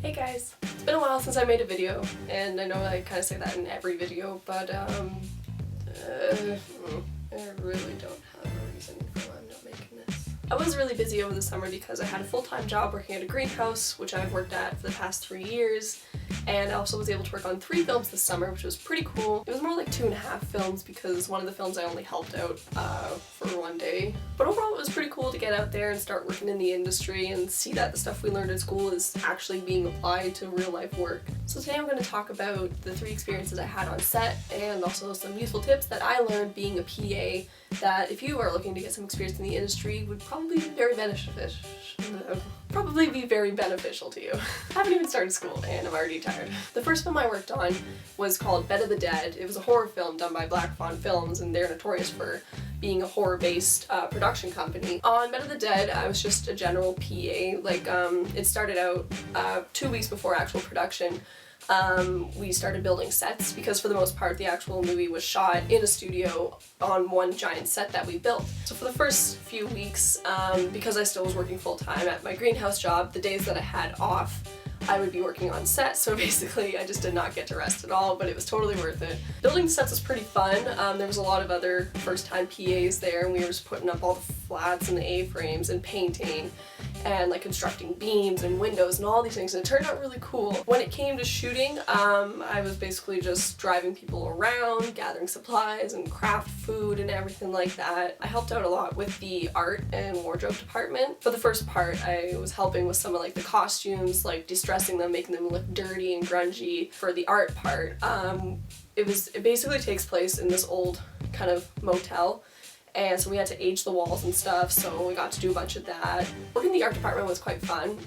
Hey guys! It's been a while since I made a video, and I know I kind of say that in every video, but I really don't have a reason for why I'm not making this. I was really busy over the summer because I had a full-time job working at a greenhouse, which I've worked at for the past 3 years, and I also was able to work on 3 films this summer, which was pretty cool. It was more like 2.5 films because one of the films I only helped out for one day. But overall it was pretty cool to get out there and start working in the industry and see that the stuff we learned at school is actually being applied to real life work. So today I'm going to talk about the 3 experiences I had on set and also some useful tips that I learned being a PA that if you are looking to get some experience in the industry would probably be very beneficial to you. I haven't even started school and I'm already tired. The first film I worked on was called Bed of the Dead. It was a horror film done by Black Fawn Films, and they're notorious for being a horror-based production company. On Bed of the Dead, I was just a general PA. It started out 2 weeks before actual production. We started building sets because for the most part the actual movie was shot in a studio on one giant set that we built. So for the first few weeks, because I still was working full-time at my greenhouse job, the days that I had off I would be working on set, so basically I just did not get to rest at all, but it was totally worth it. Building sets was pretty fun. There was a lot of other first-time PAs there, and we were just putting up all the flats and the A-frames and painting and like constructing beams and windows and all these things, and it turned out really cool. When it came to shooting, I was basically just driving people around, gathering supplies and craft food and everything like that. I helped out a lot with the art and wardrobe department. For the first part, I was helping with some of like the costumes, like distressing them, making them look dirty and grungy. For the art part, it basically takes place in this old kind of motel. And so we had to age the walls and stuff, so we got to do a bunch of that. Working in the art department was quite fun.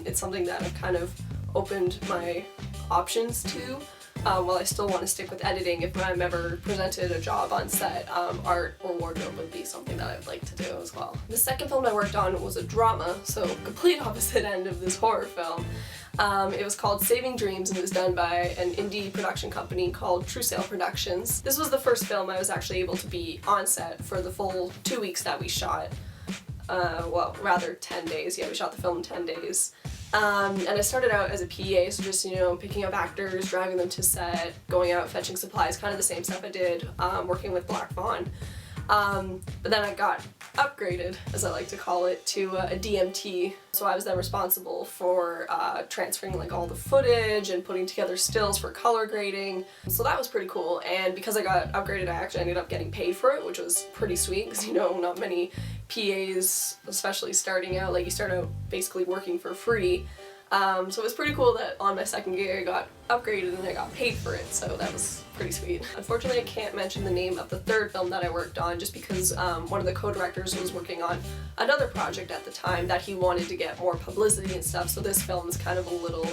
It's something that I've kind of opened my options to. While I still want to stick with editing, if I'm ever presented a job on set, art or wardrobe would be something that I would like to do as well. The second film I worked on was a drama, so complete opposite end of this horror film. It was called Saving Dreams, and it was done by an indie production company called True Sale Productions. This was the first film I was actually able to be on set for the full 2 weeks that we shot. Well, rather 10 days. Yeah, we shot the film in 10 days. And I started out as a PA, so just, picking up actors, driving them to set, going out, fetching supplies, kind of the same stuff I did working with Black Fawn. But then I got upgraded, as I like to call it, to a DMT. So I was then responsible for transferring like all the footage and putting together stills for color grading. So that was pretty cool, and because I got upgraded I actually ended up getting paid for it, which was pretty sweet because not many PAs, especially starting out, like you start out basically working for free. So it was pretty cool that on my second gig I got upgraded and I got paid for it, so that was pretty sweet. Unfortunately I can't mention the name of the third film that I worked on just because one of the co-directors was working on another project at the time that he wanted to get more publicity and stuff, so this film is kind of a little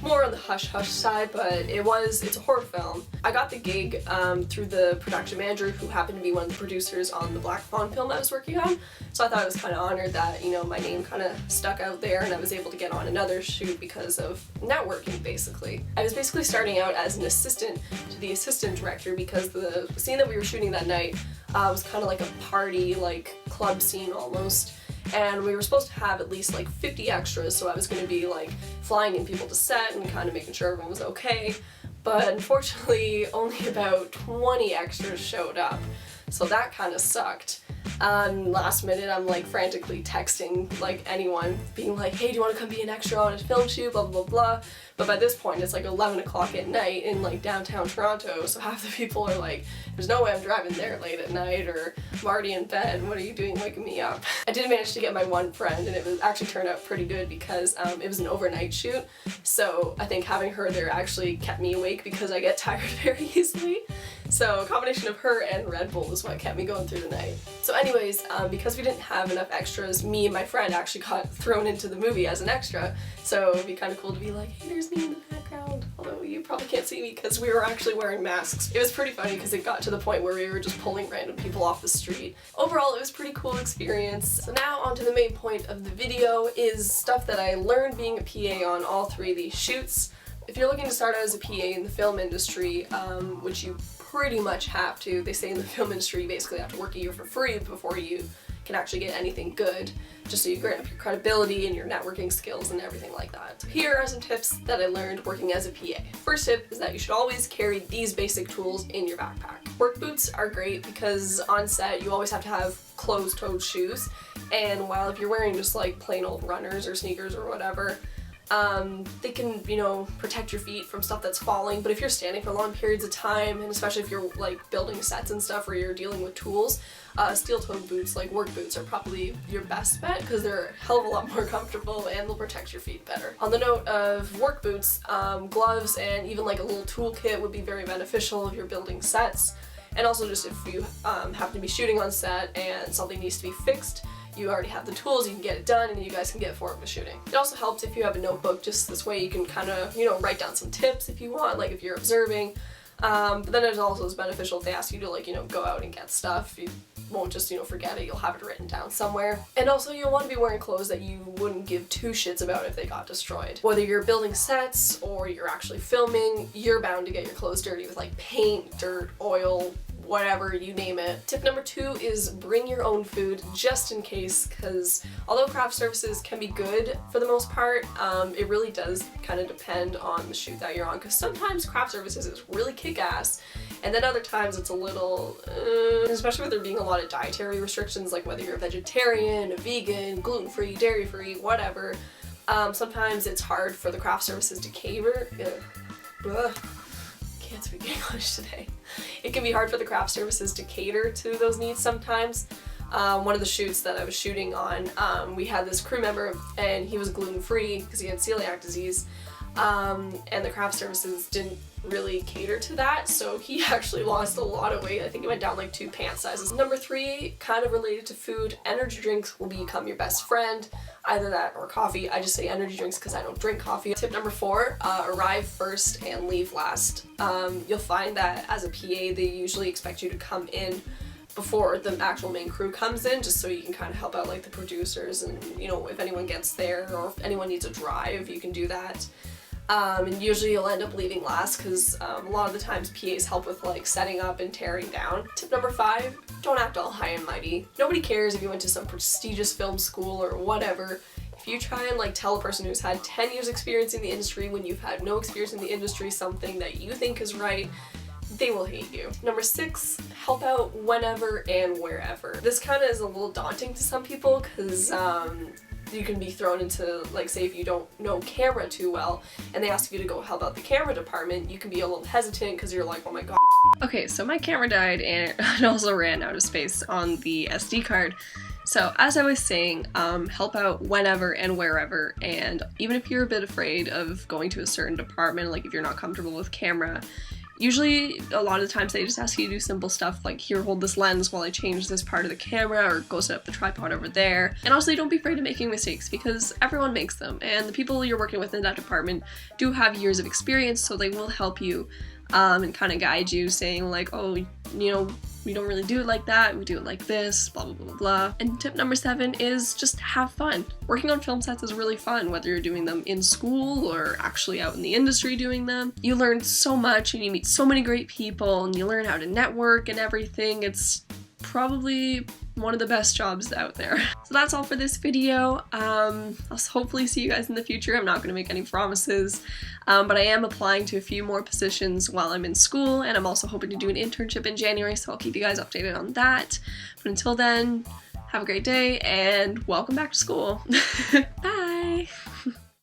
more on the hush-hush side, but it's a horror film. I got the gig through the production manager who happened to be one of the producers on the Black Fawn film I was working on, so I thought I was kind of honored that, my name kind of stuck out there and I was able to get on another shoot because of networking, basically. I was basically starting out as an assistant to the assistant director because the scene that we were shooting that night was kind of like a party, like club scene almost. And we were supposed to have at least like 50 extras, so I was going to be like flying in people to set and kind of making sure everyone was okay. But unfortunately only about 20 extras showed up, so that kind of sucked. Last minute I'm like frantically texting like anyone being like, hey, do you want to come be an extra on a film shoot, blah blah blah. But by this point it's like 11 o'clock at night in like downtown Toronto, so half the people are like, there's no way I'm driving there late at night, or I'm already in bed, what are you doing waking me up? I did manage to get my one friend, and it actually turned out pretty good because it was an overnight shoot, so I think having her there actually kept me awake because I get tired very easily. So a combination of her and Red Bull is what kept me going through the night. So anyways, because we didn't have enough extras, me and my friend actually got thrown into the movie as an extra, so it'd be kind of cool to be like, hey, there's me in the background, although you probably can't see me because we were actually wearing masks. It was pretty funny because it got to the point where we were just pulling random people off the street. Overall, it was a pretty cool experience. So now on to the main point of the video is stuff that I learned being a PA on all 3 of these shoots. If you're looking to start out as a PA in the film industry, which you pretty much have to, they say in the film industry you basically have to work a year for free before you can actually get anything good, just so you grade up your credibility and your networking skills and everything like that. So here are some tips that I learned working as a PA. First tip is that you should always carry these basic tools in your backpack. Work boots are great because on set you always have to have closed-toed shoes, and while if you're wearing just like plain old runners or sneakers or whatever, they can, you know, protect your feet from stuff that's falling, but if you're standing for long periods of time, and especially if you're like building sets and stuff where you're dealing with tools, steel-toed boots like work boots are probably your best bet because they're a hell of a lot more comfortable and they'll protect your feet better. On the note of work boots, gloves and even like a little toolkit would be very beneficial if you're building sets, and also just if you happen to be shooting on set and something needs to be fixed, you already have the tools, you can get it done, and you guys can get forward with shooting. It also helps if you have a notebook, just this way you can kind of, you know, write down some tips if you want, like if you're observing. But then it also is beneficial if they ask you to, like, you know, go out and get stuff. You won't just, you know, forget it, you'll have it written down somewhere. And also you'll want to be wearing clothes that you wouldn't give two shits about if they got destroyed. Whether you're building sets or you're actually filming, you're bound to get your clothes dirty with like paint, dirt, oil, whatever, you name it. Tip number 2 is bring your own food just in case, because although craft services can be good for the most part, it really does kind of depend on the shoot that you're on, because sometimes craft services is really kick-ass, and then other times it's a little, especially with there being a lot of dietary restrictions, like whether you're a vegetarian, a vegan, gluten-free, dairy-free, whatever, sometimes it's hard for the craft services to cater. Can't speak English today. It can be hard for the craft services to cater to those needs sometimes. One of the shoots that I was shooting on, we had this crew member and he was gluten-free because he had celiac disease, and the craft services didn't really cater to that, so he actually lost a lot of weight. I think he went down like 2 pant sizes. Number 3, kind of related to food, energy drinks will become your best friend. Either that or coffee. I just say energy drinks because I don't drink coffee. Tip number 4, arrive first and leave last. You'll find that as a PA, they usually expect you to come in before the actual main crew comes in, just so you can kind of help out like the producers, and you know, if anyone gets there or if anyone needs a drive, you can do that. And usually you'll end up leaving last because a lot of the times PAs help with like setting up and tearing down. Tip number 5, don't act all high and mighty. Nobody cares if you went to some prestigious film school or whatever. If you try and like tell a person who's had 10 years experience in the industry when you've had no experience in the industry something that you think is right, they will hate you. Number 6, help out whenever and wherever. This kind of is a little daunting to some people because you can be thrown into, like, say if you don't know camera too well and they ask you to go help out the camera department, you can be a little hesitant because you're like, oh my god. Okay, so my camera died and it also ran out of space on the SD card. So as I was saying, help out whenever and wherever, and even if you're a bit afraid of going to a certain department, like if you're not comfortable with camera, usually a lot of the times they just ask you to do simple stuff like, here, hold this lens while I change this part of the camera, or go set up the tripod over there. And also, don't be afraid of making mistakes because everyone makes them, and the people you're working with in that department do have years of experience, so they will help you and kind of guide you, saying like, oh, you know, we don't really do it like that, we do it like this, blah blah blah blah. And tip number 7 is just have fun. Working on film sets is really fun, whether you're doing them in school or actually out in the industry doing them. You learn so much and you meet so many great people and you learn how to network and everything. It's probably one of the best jobs out there. So that's all for this video. I'll hopefully see you guys in the future. I'm not going to make any promises, but I am applying to a few more positions while I'm in school, and I'm also hoping to do an internship in January, so I'll keep you guys updated on that. But until then, have a great day and welcome back to school. Bye!